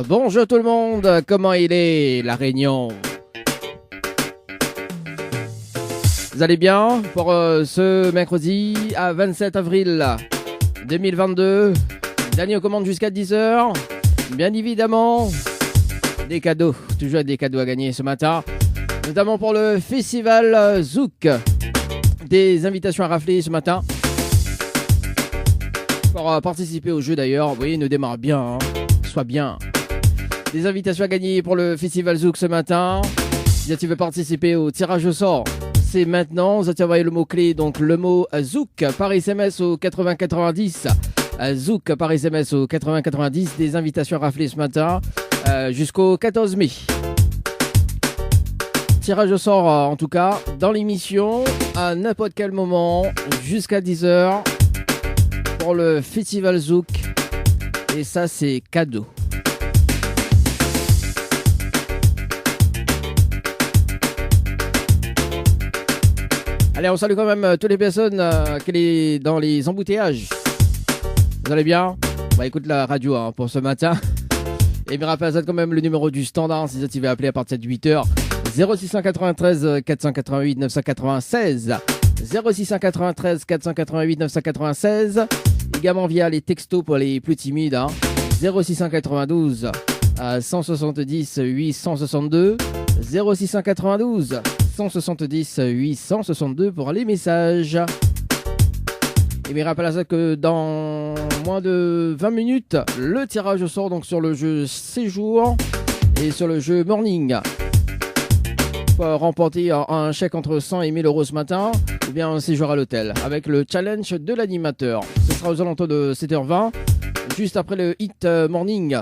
Bonjour tout le monde, comment il est la Réunion? Vous allez bien pour ce mercredi à 27 avril 2022. Dany aux commandes jusqu'à 10h. Bien évidemment, des cadeaux, toujours des cadeaux à gagner ce matin. Notamment pour le festival Zouk. Des invitations à rafler ce matin. Pour participer au jeu d'ailleurs, vous voyez, il nous démarre bien, hein. Soit bien. Des invitations à gagner pour le festival Zouk ce matin. Si tu veux participer au tirage au sort, c'est maintenant. Vous allez envoyer le mot-clé, donc le mot Zouk par SMS au 8090. Zouk par SMS au 8090. Des invitations à rafler ce matin jusqu'au 14 mai. Tirage au sort en tout cas dans l'émission à n'importe quel moment jusqu'à 10h pour le festival Zouk. Et ça c'est cadeau. Allez, on salue quand même toutes les personnes qui sont dans les embouteillages. Vous allez bien? Bah écoute la radio hein, pour ce matin. Et me rappelle quand même le numéro du standard si tu veux appeler à partir de 8h. 0693 488 996. 0693 488 996. Également via les textos pour les plus timides. Hein. 0692 170 862. 0692 170 862 pour les messages. Et me rappelle à ça que dans moins de 20 minutes, le tirage au sort donc sur le jeu Séjour et sur le jeu Morning. Pour remporter un chèque entre 100 et 1000 euros ce matin ou bien un séjour à l'hôtel avec le challenge de l'animateur. Ce sera aux alentours de 7h20, juste après le hit Morning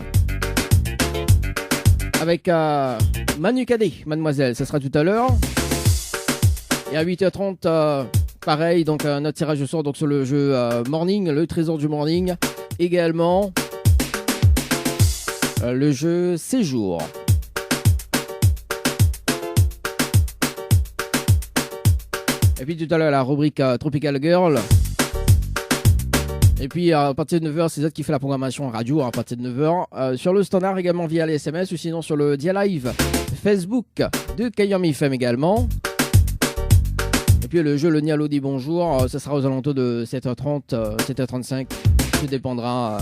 avec Manu Cadet, mademoiselle. Ce sera tout à l'heure. Et à 8h30, pareil, donc notre tirage au sort donc, sur le jeu Morning, le trésor du Morning. Également, le jeu Séjour. Et puis tout à l'heure, la rubrique Tropical Girl. Et puis à partir de 9h, c'est ça qui fait la programmation radio, à partir de 9h. Sur le standard également via les SMS ou sinon sur le Dia Live Facebook de Kayam FM également. Et puis le jeu Le Nialo dit bonjour, ça sera aux alentours de 7h30, 7h35. Ça dépendra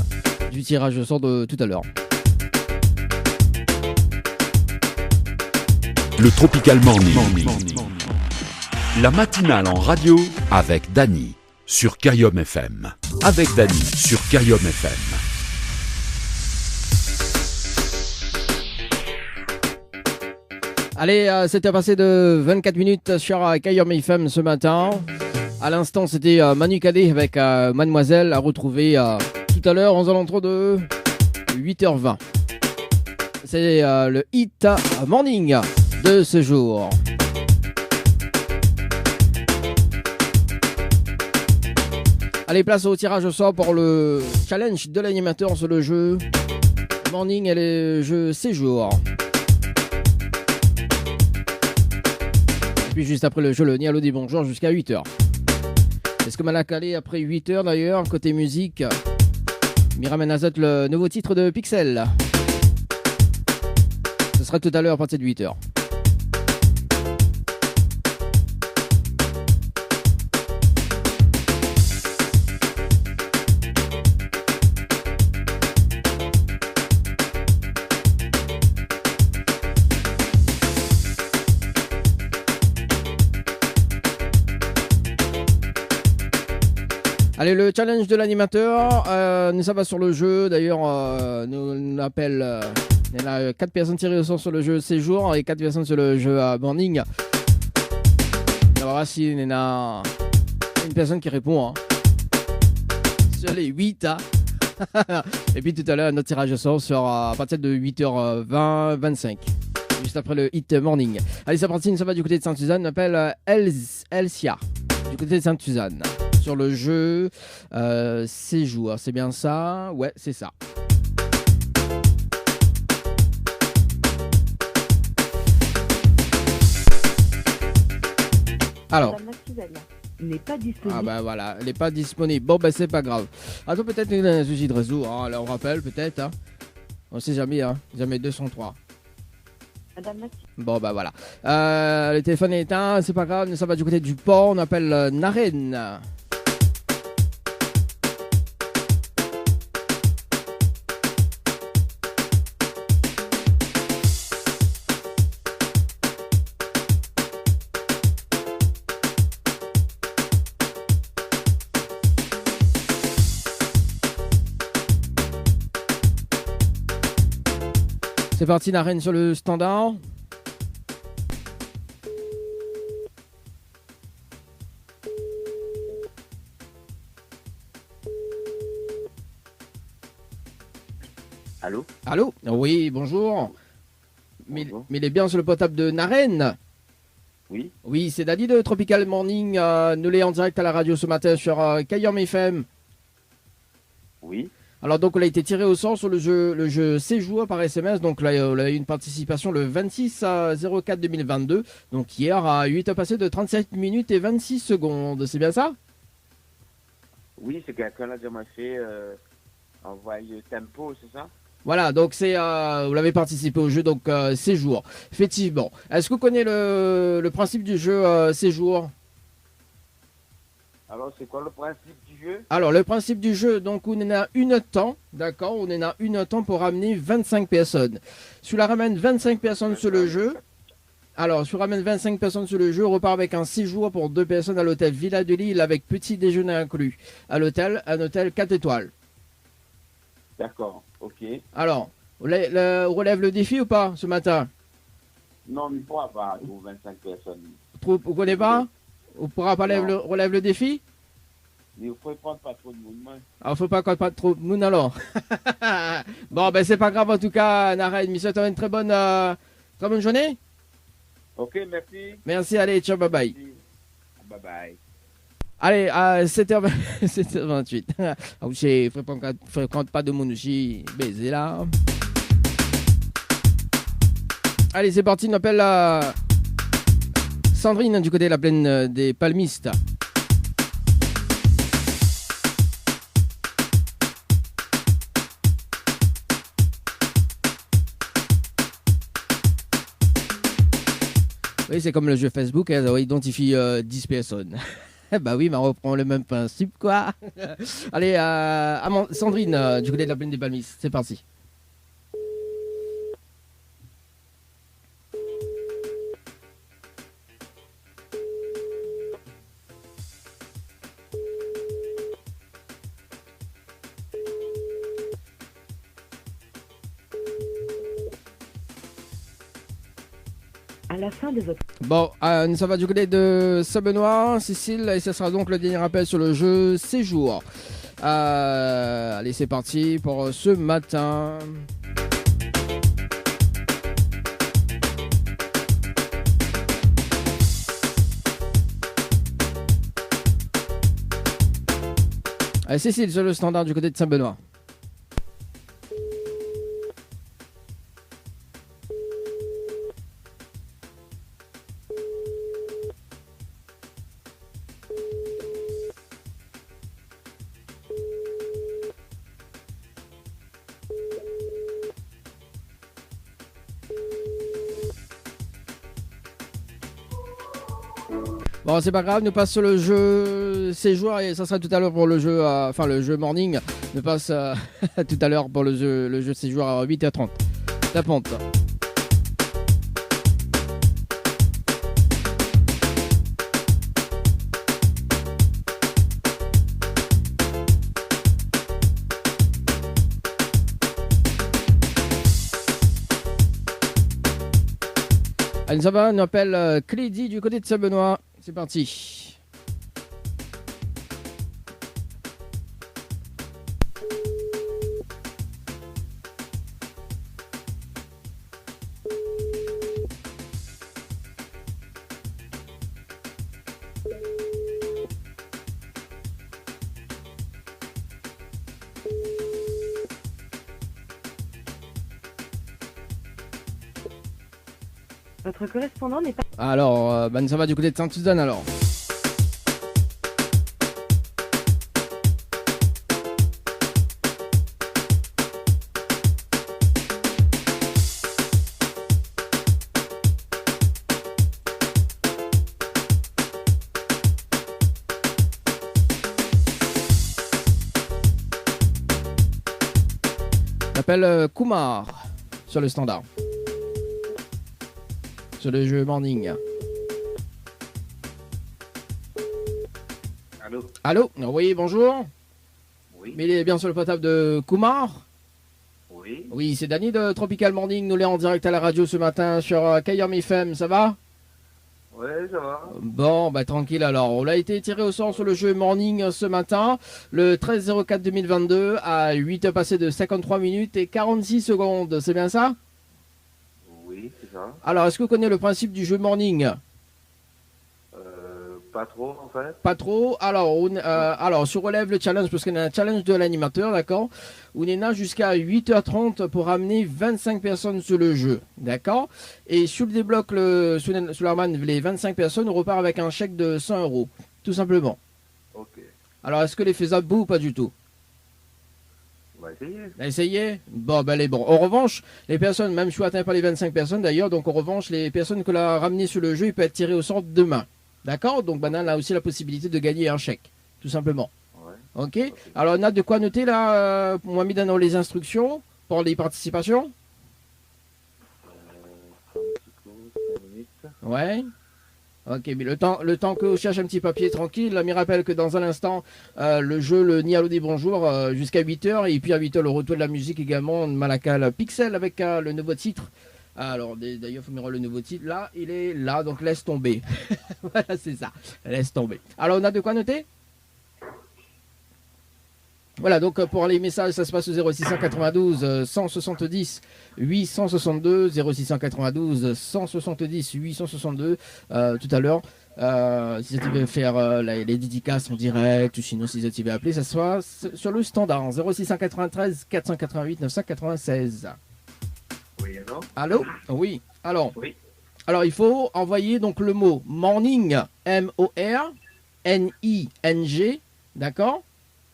du tirage au sort de tout à l'heure. Le Tropical Morning. La matinale en radio avec Dany sur Kayam FM. Avec Dany sur Kayam FM. Allez, c'était passé de 24 minutes sur Kayam FM ce matin. À l'instant, c'était Manu Cadet avec Mademoiselle à retrouver tout à l'heure aux alentours de 8h20. C'est le hit Morning de ce jour. Allez, place au tirage au sort pour le challenge de l'animateur sur le jeu Morning et le jeu Séjour. Et puis juste après le jeu, le Nialo dit bonjour jusqu'à 8h. Est-ce que Malak allait après 8h d'ailleurs, côté musique? Miramen Azot, le nouveau titre de Pixel. Ce sera tout à l'heure à partir de 8h. Allez, le challenge de l'animateur, nous ça va sur le jeu. D'ailleurs, nous appelle, il y a 4 personnes tirées au sort sur le jeu Séjour et 4 personnes sur le jeu Morning. On va voir s'il y en a une personne qui répond. Hein. Sur les 8. Hein. Et puis tout à l'heure, notre tirage au sort sera à partir de 8h20, 25. Juste après le hit Morning. Allez, c'est parti, ça va du côté de Sainte-Suzanne. On appelle Elsia, du côté de Sainte-Suzanne. Sur le jeu Séjour, c'est bien ça? Ouais, c'est ça. Alors. N'est pas disponible. Ah bah voilà, elle n'est pas disponible. Bon bah c'est pas grave. Attends, peut-être qu'il y a un souci de réseau. Hein. Là on rappelle peut-être. Hein. On sait jamais, hein. Jamais 203. Madame Mathieu. Bon, bah voilà. Le téléphone est éteint, c'est pas grave, ça va du côté du port. On appelle Naren. C'est parti, Naren sur le standard. Allô? Allô? Oui, bonjour. Bonjour. Mais il est bien sur le portable de Naren. Oui, Oui, c'est Dadi de Tropical Morning. Nous l'est en direct à la radio ce matin sur Kayom FM. oui, Alors donc on a été tiré au sort sur le jeu Séjour par SMS. Donc là on a eu une participation le 26 à 04 2022. Donc hier à 8 heures passées de 37 minutes et 26 secondes. C'est bien ça? oui, c'est quelqu'un là qui m'a fait envoyer le tempo, c'est ça? Voilà, donc c'est vous l'avez participé au jeu donc Séjour. Effectivement. Est-ce que vous connaissez le principe du jeu Séjour? Alors, c'est quoi le principe du jeu? Alors le principe du jeu, donc on en a une temps, d'accord? On en a une temps pour ramener 25 personnes. Si on ramène 25 personnes sur le jeu, alors si on ramène 25 personnes sur le jeu, on repart avec un séjour pour 2 personnes à l'hôtel Villa de Lille avec petit déjeuner inclus. À l'hôtel, un hôtel 4 étoiles. D'accord, ok. Alors, on relève le défi ou pas ce matin? Non, mais il ne pourra pas pour 25 personnes. Vous ne connaissez pas? On pourra pas Non. relève le défi? Mais il ne faut prendre pas trop de mouvement. Alors, faut pas qu'on pas trop de monde alors. Bon, ben c'est pas grave en tout cas, Naren. Monsieur, t'as une très bonne journée. Ok, merci. Merci, allez, ciao, bye bye. Merci. Bye bye. Allez, à 7h, 7h28. Ah, je fréquente pas de monde aussi. Baiser là. Allez, c'est parti. On appelle Sandrine du côté de la plaine des Palmistes. Oui, c'est comme le jeu Facebook, on identifie 10 personnes. Bah oui, mais on reprend le même principe, quoi. Allez, Sandrine, du côté de la plaine des Palmistes, c'est parti. À la fin de votre Bon, ça va du côté de Saint-Benoît, Cécile, et ce sera donc le dernier appel sur le jeu Séjour. Allez, c'est parti pour ce matin. Allez, Cécile, sur le standard du côté de Saint-Benoît. Bon, c'est pas grave, nous passe sur le jeu Séjour et ça sera tout à l'heure pour le jeu, le jeu Morning. Nous passe tout à l'heure pour le jeu Séjour à 8h30. La pente. Allez, ça va, on appelle Clédy du côté de Saint-Benoît. C'est parti. Votre correspondant n'est pas... Alors, ça va du côté de Sainte-Suzanne alors. s'appelle Kumar sur le standard. Sur le jeu Morning. Allô? Allô? Oui, bonjour. Oui. Mais il est bien sur le portable de Kumar? Oui. Oui, c'est Danny de Tropical Morning. Nous l'est en direct à la radio ce matin sur KM FM. Ça va? Ouais, ça va. Bon, bah tranquille alors. On a été tiré au sort sur le jeu Morning ce matin, le 13-04-2022 à 8h passées de 53 minutes et 46 secondes. C'est bien ça? Oui, c'est ça. Alors, est-ce que vous connaissez le principe du jeu Morning? Pas trop, en fait. Pas trop. Alors, si on relève le challenge, parce qu'on a un challenge de l'animateur, d'accord? On est là jusqu'à 8h30 pour amener 25 personnes sur le jeu, d'accord? Et si on débloque sur l'arman les 25 personnes, on repart avec un chèque de 100 euros, tout simplement. Ok. Alors, est-ce que les faisable bout ou pas du tout? On va essayer. Essayez. Bon, ben, elle est bon. En revanche, les personnes, même si on atteint pas les 25 personnes d'ailleurs, donc en revanche, les personnes que l'on a ramenées sur le jeu, ils peuvent être tirés au sort demain. D'accord? Donc, Banane a aussi la possibilité de gagner un chèque, tout simplement. Ouais. Ok? Alors, on a de quoi noter là, pour moi, mis dans les instructions pour les participations? 5 minutes. Ouais. Ok, mais le temps que je cherche un petit papier tranquille, là, me rappelle que dans un instant, le jeu, le Nialo des bonjours, jusqu'à 8h, et puis à 8h, le retour de la musique également, Malakal Pixel avec le nouveau titre. Alors, d'ailleurs, il faut me rendre le nouveau titre. Là, il est là, donc laisse tomber. Voilà, c'est ça. Laisse tomber. Alors, on a de quoi noter? Voilà, donc pour les messages, ça se passe au 0692 170 862, 0692 170 862. Tout à l'heure, si tu veux faire les dédicaces en direct, ou sinon si tu veux appeler, ça soit sur le standard 0693 488 996. Oui, alors? Allô? Oui. Alors, Oui. alors, il faut envoyer donc le mot morning, M-O-R-N-I-N-G, d'accord?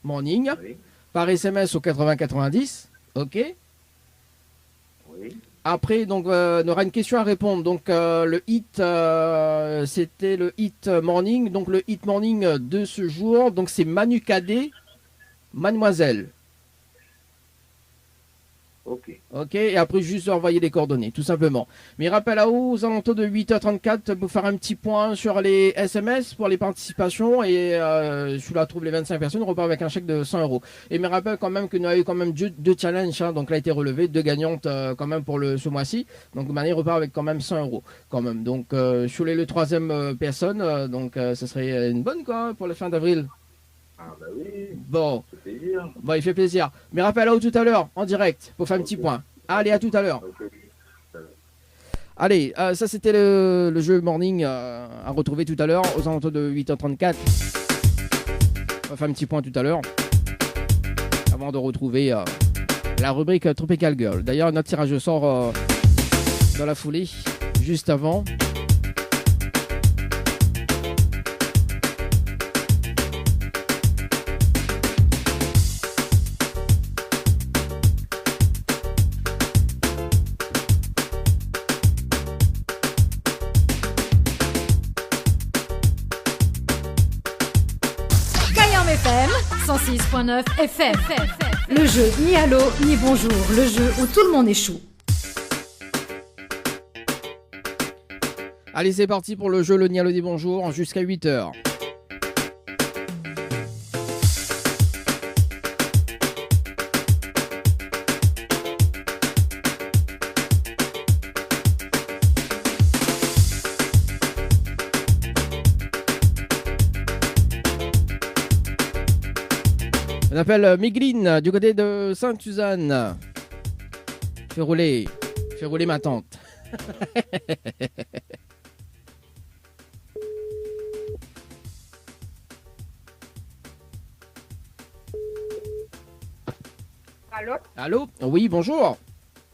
Morning, Oui. par SMS au 8090, ok? Oui. Après, donc, on aura une question à répondre. Donc, le hit, c'était le hit morning. Donc, le hit morning de ce jour, donc c'est Manu Cadet, Mademoiselle. Ok. Ok, et après juste envoyer les coordonnées, tout simplement. Mais rappel à vous, aux alentours de 8h34, pour faire un petit point sur les SMS pour les participations, et si la trouve les 25 personnes, on repart avec un chèque de 100 euros. Et me rappelle quand même que nous avons eu quand même deux challenges, hein, donc là a été relevé, deux gagnantes quand même pour ce mois-ci. Donc maintenant, on repart avec quand même 100 euros quand même. Donc sur le troisième personne, donc ce serait une bonne quoi pour la fin d'avril. Ah, bah oui. Bon. Ça fait plaisir. Bon, il fait plaisir. Mais rappelle à vous tout à l'heure, en direct, pour faire un petit point. Allez, à tout à l'heure. Ok. Allez, ça c'était le jeu morning à retrouver tout à l'heure aux alentours de 8h34. On va faire un petit point tout à l'heure avant de retrouver la rubrique Tropical Girl. D'ailleurs, notre tirage sort dans la foulée, juste avant. FM 106.9 FM. Le jeu ni allô ni bonjour, le jeu où tout le monde échoue. Allez, c'est parti pour le jeu le Nialo dit bonjour jusqu'à 8h. On appelle Migline du côté de Sainte-Suzanne. Fais rouler ma tante. Allô? Allô? Oui, bonjour.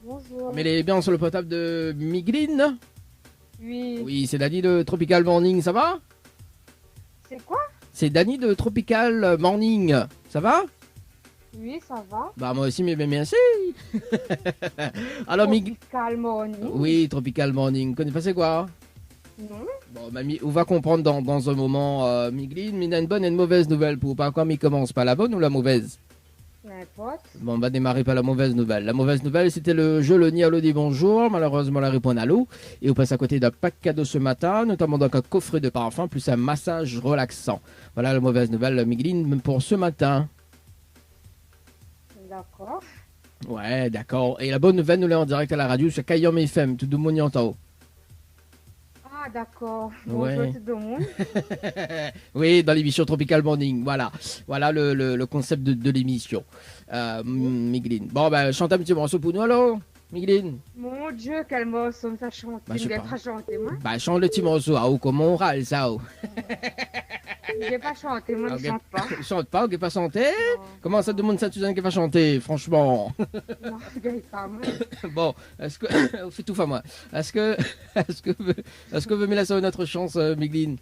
Bonjour. Mais elle est bien sur le portable de Migline? Oui. Oui, c'est Dani de Tropical Morning, ça va? C'est quoi? C'est Dani de Tropical Morning, ça va? Oui, ça va. Bah moi aussi, mais merci. Alors, Tropical Morning. Oui, Tropical Morning. Vous connaissez pas c'est quoi? Non. Bon, mamie, on va comprendre dans un moment, Migline, mais il y a une bonne et une mauvaise nouvelle pour vous. Par contre, il commence par la bonne ou la mauvaise? N'importe. Bon, on va démarrer par la mauvaise nouvelle. La mauvaise nouvelle, c'était le jeu Le Nialo dit bonjour. Malheureusement, la réponse à l'eau. Et on passe à côté d'un pack cadeau ce matin, notamment donc un coffret de parfum plus un massage relaxant. Voilà la mauvaise nouvelle, Migueline, pour ce matin. D'accord. Ouais, d'accord. Et la bonne nouvelle, nous l'avons en direct à la radio sur Kayom FM, tout de monde en haut. Ah, d'accord. Ouais. Bonjour tout le monde. Oui, dans l'émission Tropical Morning. Voilà le concept de l'émission. Migueline. Bon, ben, chante un petit morceau pour nous alors, Migueline. Mon Dieu, quel morceau ça chante. Bah, je Je sais vais pas. pas chanter, moi. Ben, chante le petit morceau. Ah, ou comment on râle ça. Oh. Je vais pas chanter, moi, Ok. je chante pas. Chante pas, ok, pas chanter. Non, Comment ça demande ça, Suzanne, qui va chanter, franchement. non, je gagne pas, moi. Bon, est-ce que. Fais tout à moi. Est-ce que. Est-ce que vous me laisser une autre chance, Migueline?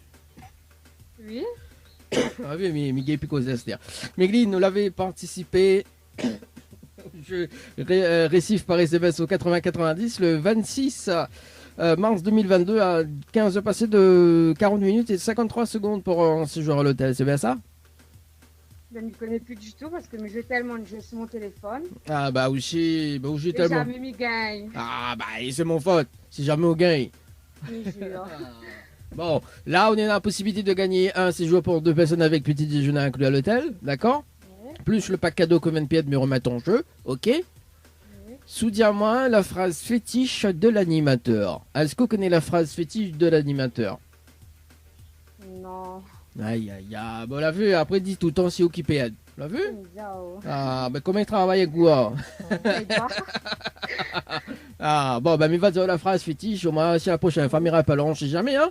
Oui. Ah oui, mais Miguel Pico Zester. Migueline, nous l'avez participé. Je récif par SMS au 80-90 le 26 mars 2022 à 15h passées de 40 minutes et 53 secondes pour un séjour à l'hôtel. C'est bien ça? Je ne m'y connais plus du tout parce que j'ai tellement de jeux sur mon téléphone. Ah bah aussi Et tellement. jamais m'y gagne. Ah bah et c'est mon faute. Si jamais on gagne. Je jure. Bon, là on est dans la possibilité de gagner un séjour pour 2 personnes avec petit déjeuner inclus à l'hôtel, d'accord? Ouais. Plus le pack cadeau que 20 pieds de me remettre en jeu, ok? Oui. Souviens-moi la phrase fétiche de l'animateur. Est-ce que vous connaissez la phrase fétiche de l'animateur? Non. Aïe aïe aïe, bon on l'a vu, après dit tout le temps si occupé elle. L'a vu? Zao. Ah, ben comment il travaille avec quoi? Et toi? Ah, bon, ben mais va dire la phrase fétiche, au moins si la prochaine fois, m'ira pas long, je sais jamais, hein?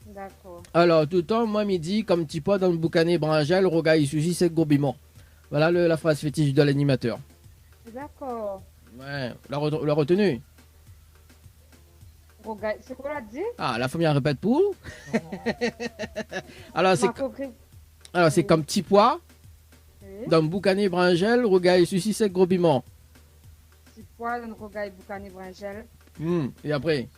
D'accord. Alors, tout le temps, moi, midi, comme petit pois dans le boucané brangel, roga, il suffit, c'est gobiment. Voilà la phrase fétiche de l'animateur. D'accord. Ouais, la retenue. Regarde, c'est quoi la dit? Ah, la famille répète pour. Alors, c'est Oui. comme petit pois dans le boucané brangel, roga, il suffit, c'est gobiment. C'est poil, un regarde, boucané, bringel. Et après?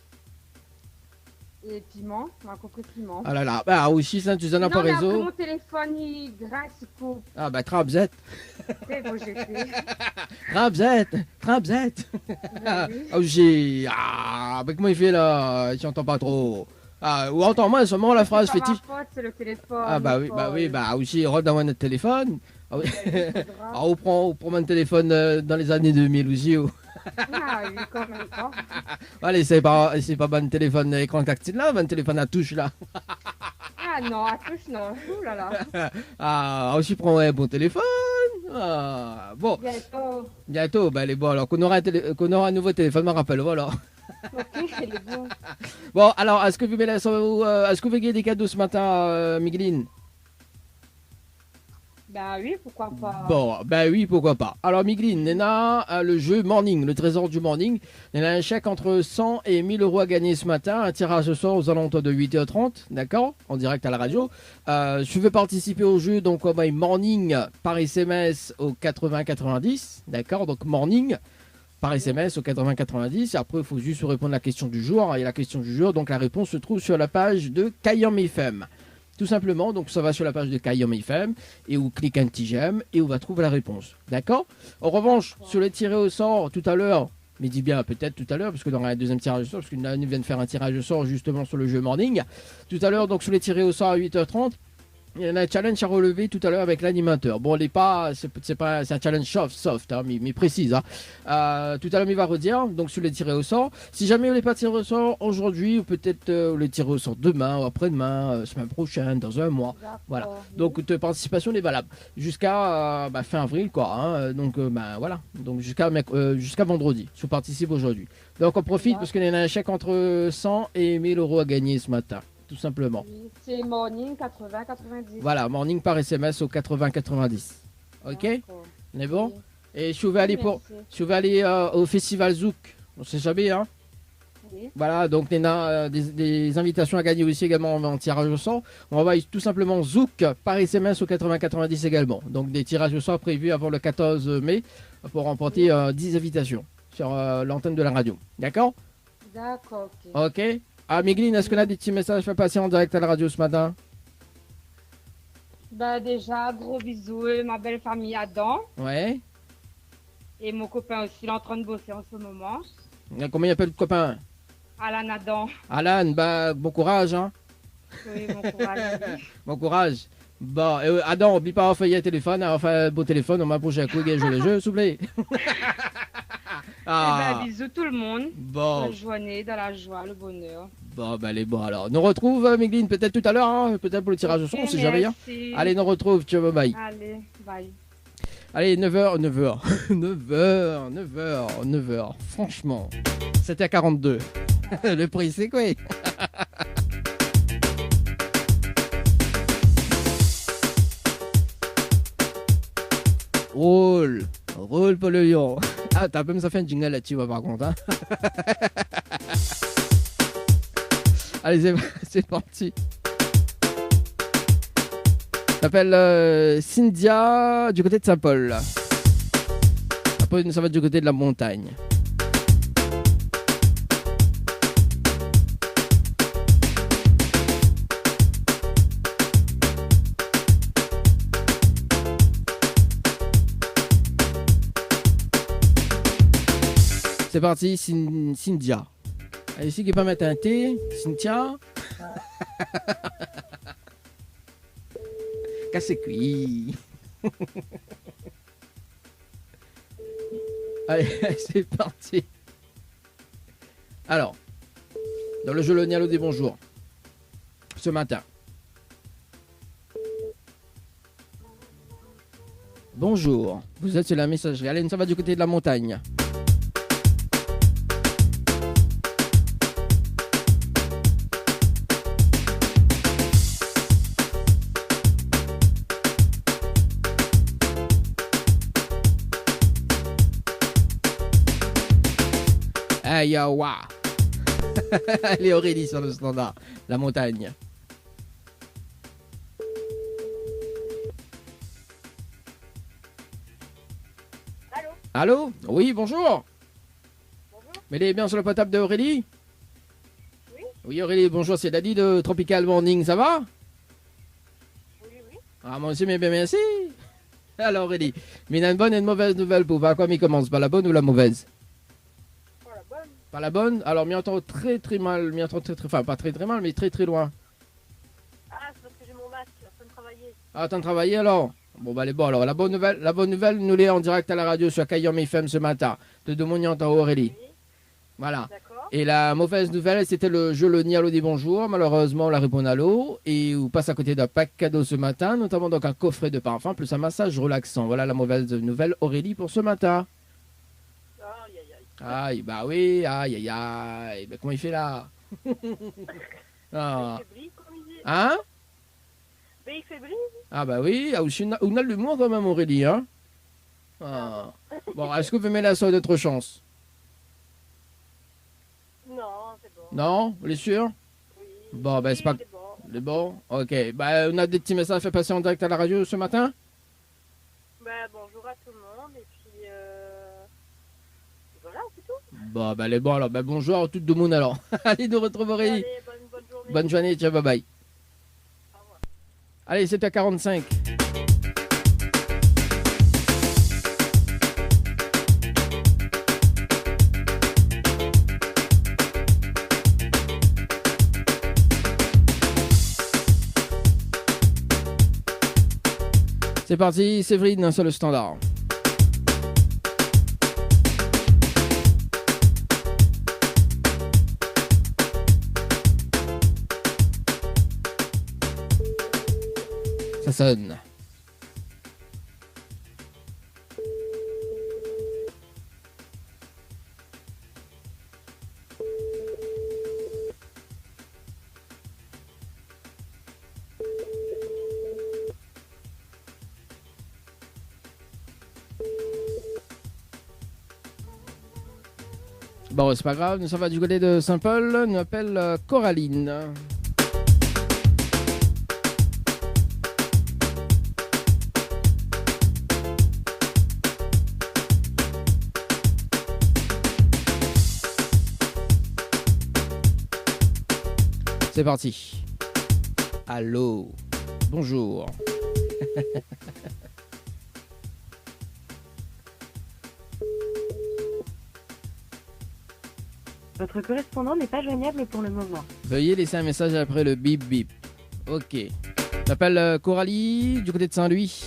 Et piment, ma coque piment. Ah là là, bah aussi, ça, tu en as Non, pas mais après, réseau. mon téléphone, il gratte, il coupe. Ah, bah, trapzette. C'est bon, j'ai fait. Trapzette. Oui. Ah, j'ai. Ah, bah, comment il fait là? J'entends pas trop. Ah, ou entends-moi seulement la phrase C'est pas fétiche. ma faute, c'est le téléphone. Ah, bah oui, Paul. bah aussi, rentre dans notre téléphone. Ah, oui. C'est grave. Ah, on prend mon téléphone dans les années 2000 aussi. Oh. Ah oui, quand même pas. Allez, c'est pas bon téléphone écran tactile là, bon téléphone à touche là. Ah non, à touche, non. Ouh là là. Ah, aussi prend un bon téléphone. Ah, bon, Bientôt. bientôt, bah, elle est bon. Alors qu'on aura un nouveau téléphone, me rappelle, voilà. Ok, il est bon. Bon, alors, est-ce que vous voulez gagner des cadeaux ce matin, Migueline? Bah oui, pourquoi pas. Bon, ben oui, pourquoi pas. Alors, Migueline, Nena a le jeu Morning, le trésor du Morning. Nena a un chèque entre 100 et 1000 euros à gagner ce matin. Un tirage ce soir aux alentours de 8h30, d'accord? En direct à la radio. Je veux participer au jeu, donc on va Morning par SMS au 80-90, d'accord? Donc, Morning par SMS au 80-90. Après, il faut juste répondre à la question du jour. Et la question du jour, donc la réponse se trouve sur la page de Kayom FM. Tout simplement, donc ça va sur la page de Kayom FM et on clique un petit j'aime et on va trouver la réponse. D'accord? En revanche, sur les tirés au sort tout à l'heure, mais dis bien peut-être tout à l'heure, parce que dans un deuxième tirage au sort, parce qu'on vient de faire un tirage au sort justement sur le jeu Morning. Tout à l'heure, donc sur les tirés au sort à 8h30, il y en a un challenge à relever tout à l'heure avec l'animateur. Bon, c'est un challenge soft, hein, mais précise. Hein. Tout à l'heure, il va redire, donc sur les tirés au sort. Si jamais vous voulez pas tirer au sort aujourd'hui, ou peut-être les tirer au sort demain, ou après-demain, semaine prochaine, dans un mois. D'accord. Voilà. Donc, votre participation est valable jusqu'à fin avril, quoi. Hein. Donc, voilà. Donc, jusqu'à vendredi. Je participe aujourd'hui. Donc, on profite parce qu'il y en a un chèque entre 100 et 1000 euros à gagner ce matin. Tout simplement. Oui, c'est morning 80-90. Voilà, morning par SMS au 80-90. Ok? D'accord. On est bon? Oui. Et je vais aller, Merci. au festival Zouk. On sait jamais, hein? Oui. Voilà, donc on a des invitations à gagner aussi également en tirage au sort. On envoie tout simplement Zouk par SMS au 80-90 également. Donc des tirages au sort prévus avant le 14 mai pour remporter 10 invitations sur l'antenne de la radio. D'accord? D'accord, ok. Ok? Ah, Migueline, est-ce qu'on a des petits messages à faire passer en direct à la radio ce matin? Bah déjà, gros bisous, ma belle famille Adam. Ouais. Et mon copain aussi, il est en train de bosser en ce moment. Combien il y a de copains? Alan Adam. Alan, bah, bon courage, hein. Oui, bon courage. à lui. Bon courage. Bon, Adam, oublie pas d'envoyer un téléphone, enfin, beau téléphone, on m'a approché un coup, et jouer le jeu, s'il vous plaît. Eh ben, bisous tout le monde. Bon, Rejoignez dans la joie, le bonheur. bon, bah, allez, bon, alors. Nous retrouve, Mégline, peut-être tout à l'heure, hein, peut-être pour le tirage au son, on sait jamais, hein. Merci. Allez, nous retrouve, tu vas, bye. Allez, bye. Allez, 9h, 9h, 9h, 9h, 9h, franchement, c'était à 42. Le prix, c'est quoi? Roule, roule pour le lion. Ah, t'as même ça fait un jingle là-dessus, par contre. Hein. Allez, c'est parti. S'appelle Cynthia du côté de Saint-Paul. Après, ça va du côté de la montagne. C'est parti, Cynthia. Allez, ici qui peut mettre un T, Cynthia. Casse-cuit. Allez, c'est parti. Alors, dans le jeu Le Nialo des bonjours, ce matin. Bonjour, vous êtes sur la messagerie. Allez, ça va du côté de la montagne. Ayawa. Allez, Aurélie sur le standard. La montagne. Allô? Allô? Oui, bonjour. Bonjour. Mettez bien sur le potable de Aurélie. Oui. Oui, Aurélie, bonjour, c'est Daddy de Tropical Morning, ça va? Oui, oui. Ah, moi aussi, mais bien, merci. Alors, Aurélie, mais il y a une bonne et une mauvaise nouvelle pour voir quoi il commence, pas la bonne ou la mauvaise? Pas la bonne. Pas la bonne? Alors, m'y entend très très mal, enfin pas très très mal, mais très très loin. Ah, c'est parce que j'ai mon masque, en train de travailler. Ah, t'en travaillé alors? Bon, bah, allez, bon, alors, la bonne nouvelle, nous l'est en direct à la radio sur Kayom FM ce matin. De Domoniant en Aurélie. Oui, Voilà. d'accord. Et la mauvaise nouvelle, c'était le jeu Le Nialo des bonjours. Malheureusement, on la répond à l'eau. Et on passe à côté d'un pack cadeau ce matin, notamment donc un coffret de parfum plus un massage relaxant. Voilà la mauvaise nouvelle, Aurélie, pour ce matin. Aïe, aïe, aïe. Aïe, bah oui, aïe, aïe, aïe. Bah, comment il fait là? Ah. Il faiblit, comme il dit. Hein? Mais il faiblit. Ah bah oui, ah, on a de l'humour quand même, Aurélie, hein? Ah. Bon, est-ce que vous mettez la sauce d'autre chance? Non, c'est bon. Non? Vous êtes sûr? Oui. Bon, ben c'est pas... C'est bon. C'est bon? Ok. Bah, on a des petits messages à faire passer en direct à la radio ce matin? Ben, bonjour à tout le monde. Et puis, voilà, c'est tout. Bon, bah, les bons alors. Bah, bonjour à tout le monde alors. Allez, nous retrouver Aurélie. Allez, bonne journée. Bonne journée, ciao, bye bye. Au revoir. Allez, c'est à 45. C'est parti, Séverine sur le standard. Ça sonne. Bon, c'est pas grave, nous sommes du côté de Saint-Paul, nous appelle Coraline. C'est parti. Allô. Bonjour. Votre correspondant n'est pas joignable pour le moment. Veuillez laisser un message après le bip bip. Ok. J'appelle Coralie du côté de Saint-Louis.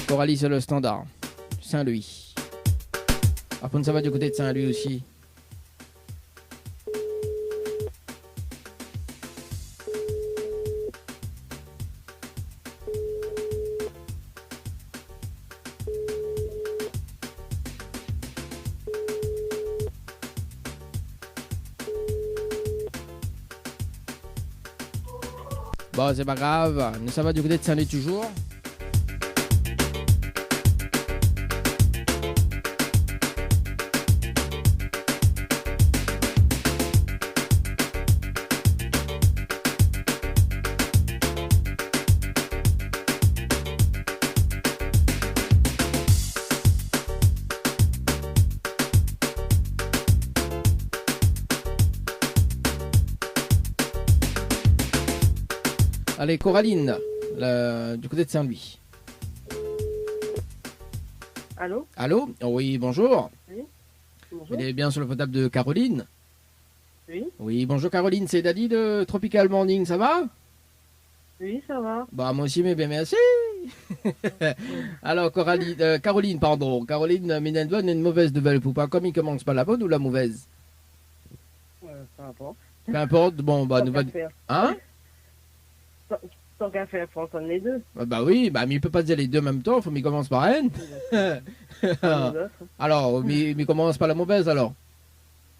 Coralie, c'est le standard. Saint-Louis. Par contre, ça va du côté de Saint-Louis aussi. Bon, c'est pas grave. Nous, ça va du côté de Saint-Louis toujours. Allez, Coraline, du côté de Saint-Louis. Allô? Allô? Oui, bonjour. Bonjour. Il est bien sur le portable de Caroline? Oui. Oui, bonjour Caroline, c'est Dadi de Tropical Morning, ça va? Oui, ça va. Bah, moi aussi, mais bien merci. Alors, Caroline, pardon. Caroline, mais une bonne et une mauvaise nouvelle pour pas. Comme il commence par la bonne ou la mauvaise? Peu importe. Peu importe, bon, bah, Tant nouvelle. qu'à faire. Hein? Tant qu'à faire, faut entendre les deux. Bah oui, bah, mais il peut pas dire les deux en même temps, faut qu'il commence par une. Alors, mais commence par la mauvaise alors.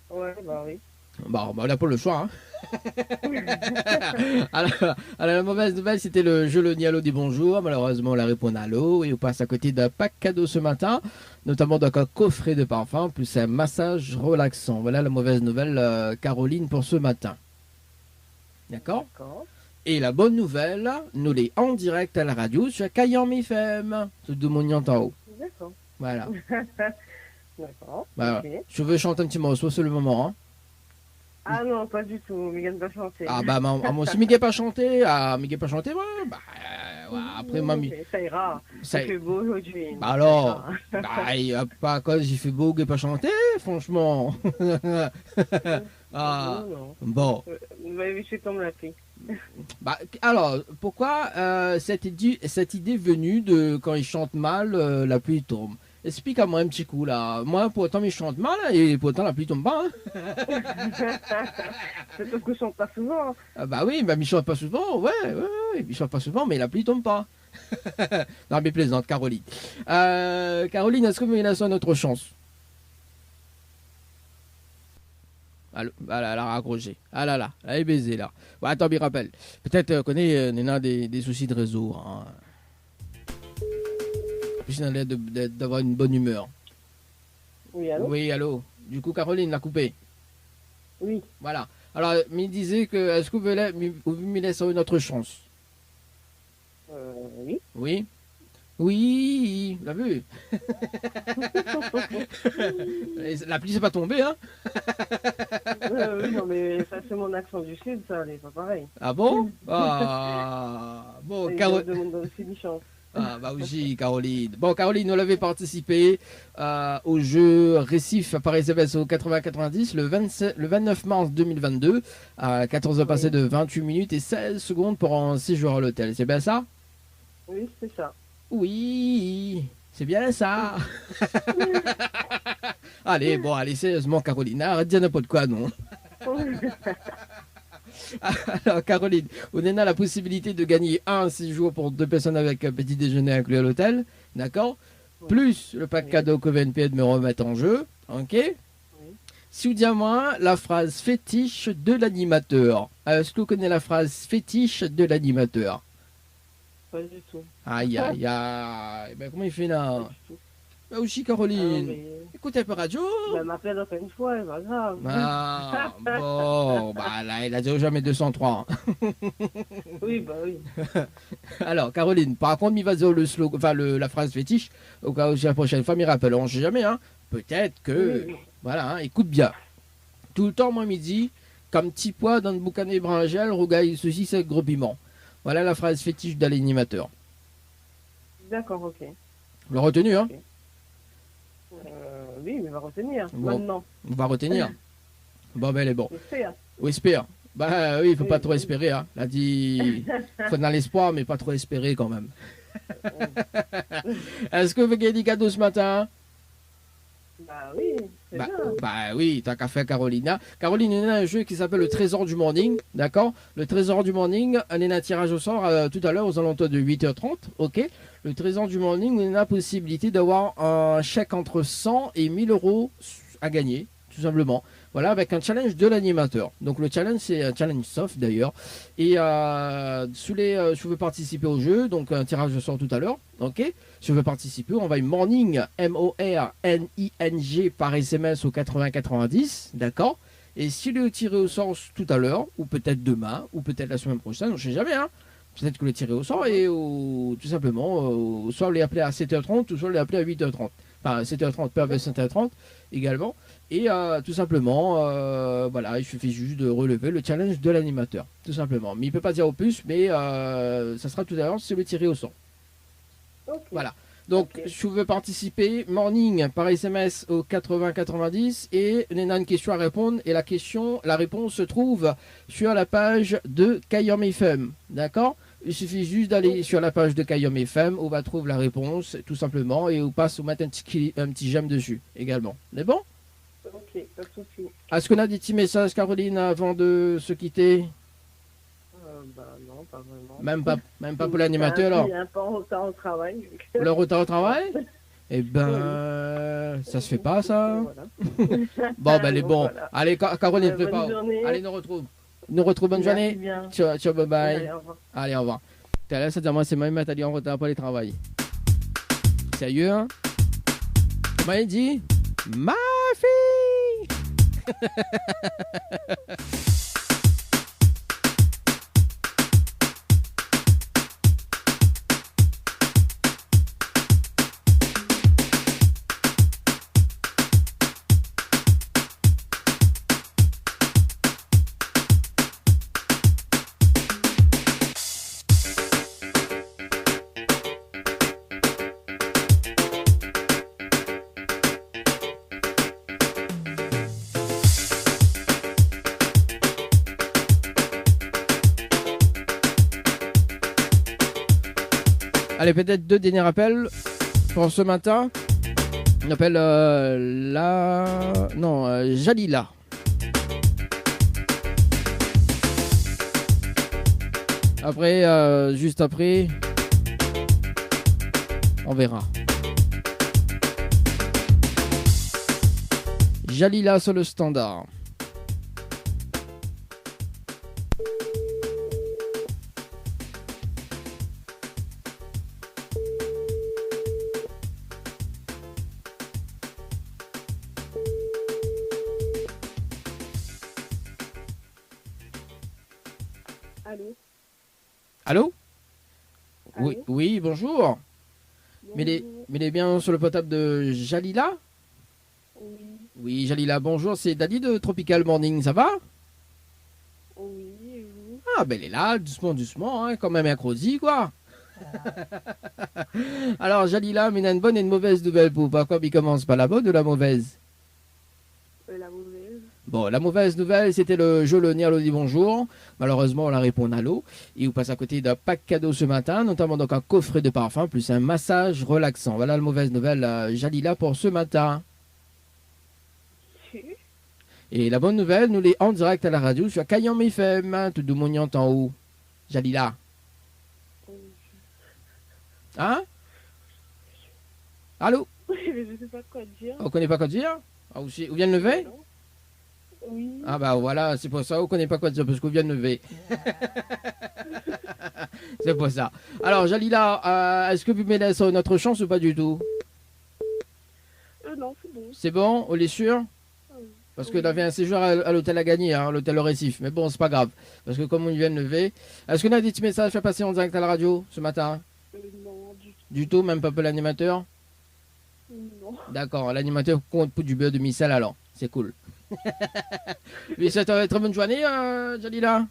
Ouais, bah oui. Bon, bah, on n'a pas le choix. Hein. alors, la mauvaise nouvelle, c'était le jeu Le Nialo dit bonjour. Malheureusement, on la répond à l'eau et on passe à côté d'un pack cadeau ce matin, notamment d'un coffret de parfum plus un massage relaxant. Voilà la mauvaise nouvelle, Caroline, pour ce matin. D'accord? D'accord. Et la bonne nouvelle, nous l'est en direct à la radio sur Kayam FM, tout de Mouniant en haut. D'accord. Voilà. D'accord. Voilà. Ok. Je veux chanter un petit morceau, c'est le moment. Hein. Ah non, pas du tout. Miguel va chanter. Ah bah moi aussi, Miguel pas chanté. Ah, Miguel pas chanté, ouais. Bah, ouais, après, mamie. Ça ira. Ça- Il fait beau aujourd'hui. Bah alors, bah, il y a pas à cause, j'ai fait beau, qu'il pas chanté, franchement. Ah, Non. bon. Vous m'avez vu, je tombe la fille. Bah, alors, pourquoi cette idée est venue de quand il chante mal, la pluie tombe? Explique-moi un petit coup là. Moi, pourtant, il chante mal et pourtant la pluie tombe pas. Hein. C'est parce que je chante pas souvent. Ah bah oui, bah, il chante pas souvent, ouais, il chante pas souvent, mais la pluie tombe pas. Non, mais plaisante, Caroline. Caroline, est-ce que vous avez une autre chance? Allô, ah là, elle a raccroché. Ah là là, elle est baisée là. Ouais, attends, il rappelle. Peut-être qu'on est Néna des soucis de réseau. Hein. Puis on a l'air d'avoir une bonne humeur. Oui, allô? Oui, allô. Du coup, Caroline l'a coupé. Oui. Voilà. Alors, il disait que est-ce que vous voulez me laisser une autre chance? Oui. Oui. Oui, vous l'avez vu. La pluie, c'est pas tombée, hein? Oui, non, mais ça, c'est mon accent du sud, ça, n'est pas pareil. Ah bon? Ah, bon, Et Caroline. je demande aussi une chance. Ah, bah oui, Caroline. Bon, Caroline, on avait participé au jeu Récif par SMS au 80-90 le 29 mars 2022 à 14h passées de 28 minutes et 16 secondes pour un séjour à l'hôtel. C'est bien ça? Oui, c'est ça. Oui, c'est bien ça. Allez, sérieusement, Caroline, arrête de dire n'importe quoi, non? Alors, Caroline, on a la possibilité de gagner un séjour pour 2 personnes avec un petit déjeuner inclus à l'hôtel, d'accord? Plus le pack cadeau que VNP me remettre en jeu, ok? Souviens-moi la phrase fétiche de l'animateur. Est-ce que vous connaissez la phrase fétiche de l'animateur? Pas du tout. Aïe, aïe, aïe. Ben, comment il fait là? Pas du tout. Bah aussi, Ah, Caroline. mais... Écoute un peu radio. Bah, m'appelle encore une fois, c'est pas grave. Ah, bon, bah là, il a dit jamais 203. Oui, bah oui. Alors, Caroline, par contre, il va dire le slogan, enfin, la phrase fétiche, au cas où c'est la prochaine fois, il rappelle, on sait jamais, hein. Peut-être que, Oui. voilà, hein, écoute bien. Tout le temps, moi, midi, comme petit pois dans le boucané bringel, rougaille, ceci, c'est gros piment. Voilà la phrase fétiche de l'animateur. D'accord, ok. Le retenu, hein. Oui, mais va retenir. Bon. Maintenant. On va retenir. Bon, ben, elle est bon. J'espère. On espère. Bah oui, il faut pas Oui. trop espérer, hein. Il a dit, faut dans l'espoir, mais pas trop espérer quand même. Est-ce que vous avez des cadeaux ce matin? Bah oui, c'est Bah, bien. bah oui, t'as qu'à faire Carolina. Caroline, il y a un jeu qui s'appelle le Trésor du Morning, d'accord? Le Trésor du Morning, on est un tirage au sort tout à l'heure aux alentours de 8h30, ok? Le Trésor du Morning, on a la possibilité d'avoir un chèque entre 100 et 1000 euros à gagner, tout simplement. Voilà, avec un challenge de l'animateur. Donc le challenge, c'est un challenge soft d'ailleurs. Et si vous voulez participer au jeu, donc un tirage au sort tout à l'heure, ok? Si vous voulez participer, on va une morning, M-O-R-N-I-N-G par SMS au 80-90, d'accord? Et si le tiré au sort tout à l'heure, ou peut-être demain, ou peut-être la semaine prochaine, on ne sait jamais, hein? Peut-être que le tiré au sort et tout simplement, soit on l'est appelé à 7h30, ou soit on l'est appelé à 8h30. Enfin, 7h30, peu avant 7h30 également. Et tout simplement, voilà, il suffit juste de relever le challenge de l'animateur, tout simplement. Mais il ne peut pas dire au plus, mais ça sera tout à l'heure, c'est le tiré au sort. Ok. Voilà. Donc, Ok. si vous voulez participer, morning par SMS au 80-90 et on a une question à répondre. Et la réponse se trouve sur la page de Kayom FM. D'accord? Il suffit juste d'aller sur la page de Kayom FM où on va trouver la réponse, tout simplement, et on passe au mettre un petit j'aime dessus également. C'est bon? Ok, pas de souci. Est-ce qu'on a des petits messages, Caroline, avant de se quitter? Bah non, pas vraiment. Même pas pour l'animateur, alors? Il y a un peu en retard au travail. Pour le retard au travail? Eh ben, ça se fait pas, ça. Voilà. Bon, ben, elle est bon. Voilà. Allez, Caroline, Bonne prépare. journée. Allez, nous retrouve. Nous retrouve, bonne Merci journée. bien. Ciao, ciao, bye bye. Allez, au revoir. Allez, au revoir. Tout à l'heure, ça dit, moi, c'est même Nathalie en retard pour aller travailler. Sérieux, hein? Comment il dit? Ma fille! Allez, peut-être deux derniers appels pour ce matin. On appelle Jalila. Après, juste après, on verra. Jalila sur le standard. Allô? Allô? Allô? Oui, oui, bonjour. Mais il est bien sur le potable de Jalila? Oui, Oui, Jalila, bonjour, c'est Dali de Tropical Morning, ça va? oui, et vous? Ah, ben elle est là, doucement, doucement, hein, comme un mercredi, quoi. Alors, Jalila, mais il y a une bonne et une mauvaise nouvelle pour pas quoi, il commence par la bonne ou la mauvaise? La mauvaise? Bon, la mauvaise nouvelle, c'était le jeu Le Nialo dit bonjour. Malheureusement, on la répond à l'eau. Et vous passe à côté d'un pack cadeau ce matin, notamment donc un coffret de parfum plus un massage relaxant. Voilà la mauvaise nouvelle, Jalila, pour ce matin. Et la bonne nouvelle, nous les en direct à la radio sur Kayom FM, hein, tout doux en haut. Jalila. Hein? Allô? Oui, mais je sais pas quoi dire. On connaît pas quoi dire? Ah, vous vient de lever? Non. Oui. Ah bah voilà, c'est pour ça, on connaît pas quoi dire, parce qu'on vient de lever. C'est pour ça. Alors Jalila, est-ce que vous me laissez notre chance ou pas du tout? Non, c'est bon. C'est bon, on est sûr? Parce que t'avais un séjour à l'hôtel à gagner, hein, l'hôtel au Récif. Mais bon, c'est pas grave. Parce que comme on vient de lever. Est-ce qu'on a des petits messages à passer en direct à la radio ce matin? Non, du tout. Du tout, même pas peu l'animateur? Non. D'accord, l'animateur compte pour du beurre de micelle alors. C'est cool. Oui, c'est une très bonne journée, Jalila.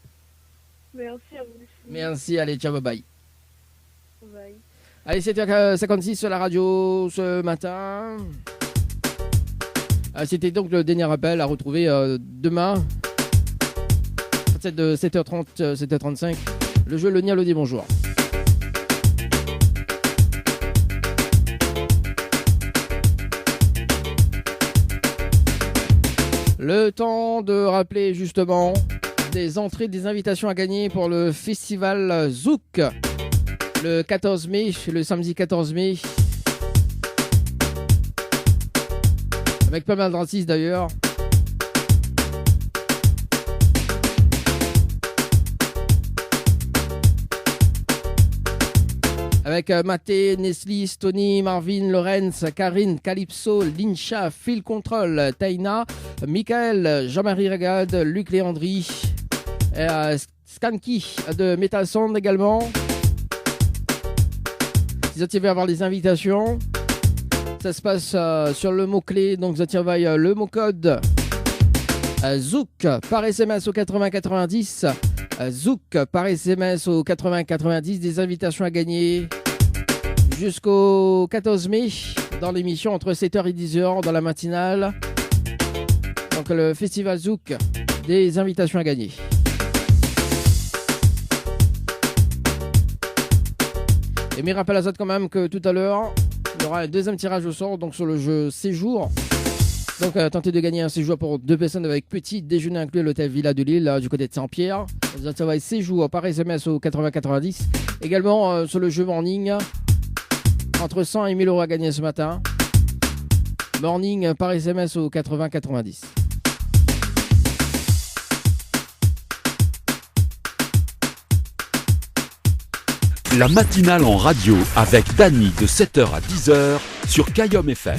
Merci à vous aussi. Merci, allez, ciao, bye bye. Bye. Allez, 7h56 sur la radio ce matin. C'était donc le dernier appel à retrouver demain. À partir de 7h30, 7h35. Le jeu Le Nialo dit bonjour. Le temps de rappeler justement des entrées, des invitations à gagner pour le festival Zouk. Le 14 mai, le samedi 14 mai. Avec pas mal d'artistes d'ailleurs. Avec Maté, Neslis, Tony, Marvin, Lorenz, Karine, Calypso, Lincha, Phil Control, Taina, Michael, Jean-Marie Regade, Luc Léandry, Skanky de Metal Sound également. Vous allez avoir les invitations. Ça se passe sur le mot-clé, donc vous allez le mot-code Zouk par SMS au 8090. Zouk par SMS au 8090. Des invitations à gagner jusqu'au 14 mai dans l'émission entre 7h et 10h dans la matinale. Donc le festival Zouk, des invitations à gagner. Et mais rappelle à ça quand même que tout à l'heure, il y aura un deuxième tirage au sort donc sur le jeu Séjour. Donc tentez de gagner un séjour pour 2 personnes avec petit déjeuner inclus à l'hôtel Villa de Lille du côté de Saint-Pierre. Vous allez séjour par SMS au 8090. Également sur le jeu Morning, entre 100 et 1000 euros à gagner ce matin. Morning par SMS au 8090. La matinale en radio avec Dany de 7h à 10h sur Kayom FM.